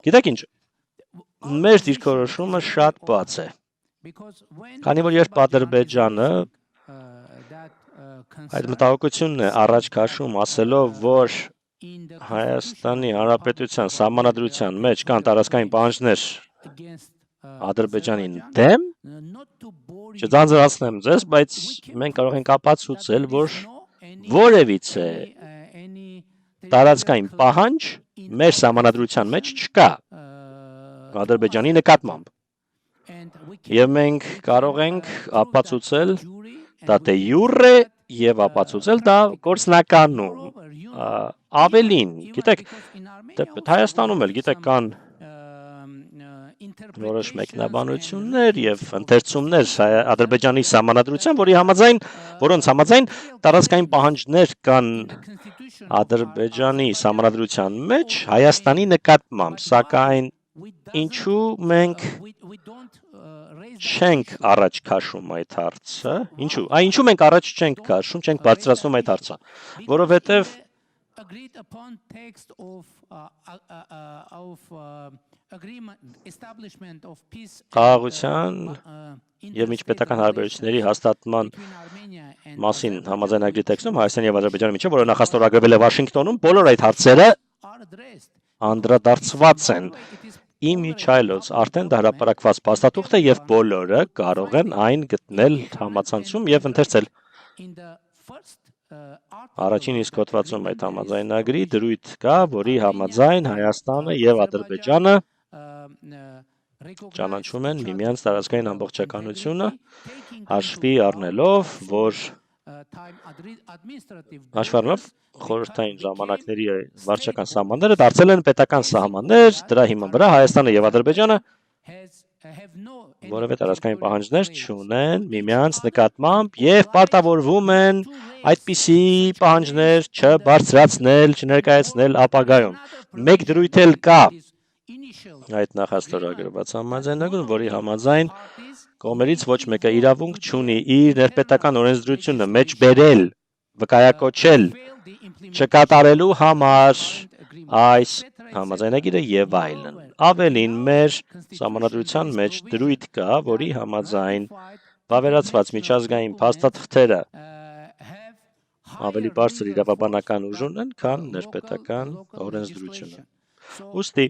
Գիտեք ինչ, մեր դիրքորոշումը շատ բաց է, քանի որ երբ Ադրբեջանը այդ մտահոգությունն է առաջ քաշում ասելով, որ Հայաստանի Հանրապետության սահմանադրության մեջ կան տարածքային պահանջներ Ադրբեջանի դեմ, չձանձրացնեմ ձեզ, բայց մենք կարող ենք ապացուցել, որ որևիցե տարածքային պահանջ մեր սահմանադրության մեջ չկա Ադրբեջանի նկատմամբ։ Եվ մենք կարող ենք ապացուցել դա դե յուրե եւ ապացուցել դա գործնականում։ Ավելին, գիտեք, Հայաստանում էլ գիտեք կան որոշ մեկնաբանություններ եւ ընթերցումներ Ադրբեջանի սահմանադրության, որոնց համաձայն տարածքային պահանջներ կան Ադրբեջանի սահմանադրության մեջ Հայաստանի նկատմամբ, սակայն ինչու մենք չենք առաջ քաշում այդ հարցը, ինչու մենք առաջ չենք քաշում, չենք բարձրացնում այդ հարցը, որովհետև խաղաղության եւ միջպետական հարաբերությունների հաստատման մասին համաձայնագրի տեքստում Հայաստանի եւ Ադրբեջանի միջեւ, որը նախաստորագրվել է Վաշինգտոնում, բոլոր այդ հարցերը անդրադարձված են։ Իմիջայլոց արդեն դա հրապարակված փաստաթուղթ է եւ բոլորը կարող են այն գտնել համացանցում եւ ընթերցել։ Առաջին իսկ հոդվածում այդ համաձայնագրի դրույթ կա, որի համաձայն Հայաստանը եւ Ադրբեջանը ճանաչում են միմյանց տարածքային ամբողջականությունը, հաշվի առնելով խորհրդային ժամանակների վարչական սահմանները դարձել են պետական սահմաններ, դրա հիման վրա Հայաստանը եւ Ադրբեջանը որևէ տարածքային պահանջներ չունեն միմյանց նկատմամբ եւ պարտավորվում են այդպիսի պահանջներ չբարձրացնել, չներկայացնել ապագայում։ Մեկ դրույթ էլ կա այդ նախաստորագրված համաձայնագրում, որի համաձայն կողմերից ոչ մեկը իրավունք չունի իր ներպետական օրենսդրությունը մեջ բերել, վկայակոչել, չկատարելու համար այս համաձայնագիրը եւ այլն։ Ավելին մեր սահմանադրության մեջ դրույթ կա, որի համաձայն վավերացված միջազգային փաստաթղթերը ավելի բարձր իրավաբանական ուժ ունեն, քան ներպետական օրենսդրությունը։ Ուստի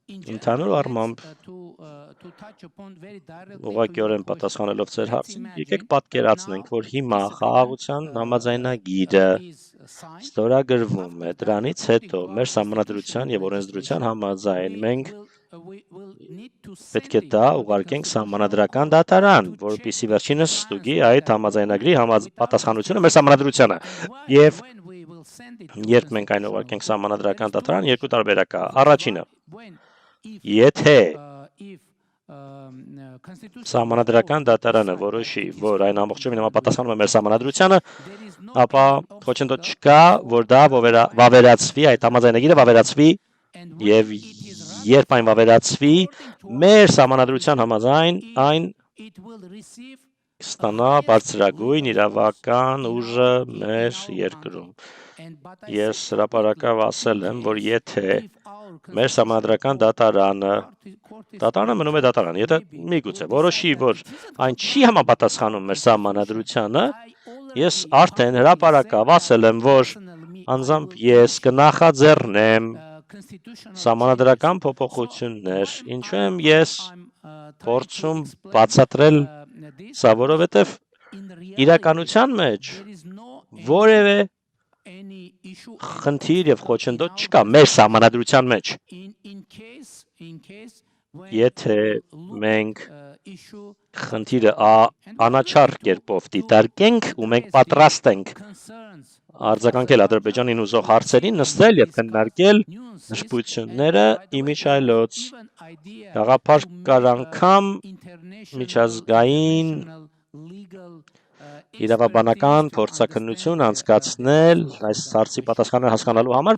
ընդհանուր առմամբ ուղղակիորեն պատասխանելով ձեր հարցին, եկեք պատկերացնենք, որ հիմա խաղաղության համաձայնագիրը ստորագրվում է, դրանից հետո մեր սահմանադրության եւ օրենսդրության համաձայն մենք պետք է դա ուղարկենք սահմանադրական դատարան, որպեսզի վերջինս ստուգի այդ համաձայնագրի պատասխանությունը մեր սահմանադրությանը։ Եվ երբ մենք այն ուղարկենք սահմանադրական դատարան, երկու տարբերակ կա։ Առաջինը, եթե սահմանադրական դատարանը որոշի, որ այն ամբողջովին համապատասխանում է մեր սահմանադրությանը, ապա խոչընդոտ չկա, որ դա վավերացվի, այդ համաձայնագիրը վավերացվի եւ երբ այն վավերացվի, մեր սահմանադրության համաձայն այն կստանա բարձրագույն իրավական ուժը մեր երկրում։ Ես հրապարակավ ասել եմ, որ եթե մեր սահմանադրական դատարանը մնում է դատարան, եթե միգուցե որոշի, որ այն չի համապատասխանում մեր սահմանադրությանը, ես արդեն հրապարակավ ասել եմ, որ անձամբ ես կնախաձեռնեմ սահմանադրական փոփոխություններ, ինչու եմ ես փորձում բացատրել սա, որովհետև իրականության մեջ որևէ խնդիր եւ խոչընդոտ չկա մեր սահմանադրության մեջ։ Եթե մենք խնդիրը անաչառ կերպով դիտարկենք ու մենք պատրաստ ենք արձագանքել Ադրբեջանին ուզող հարցերին, նստել եւ քննարկել նշբությունները, իմիջայլոց գաղափար կար անգամ միջազգային իրավաբանական փորձաքննություն անցկացնել այս հարցի պատասխանը հասկանալու համար,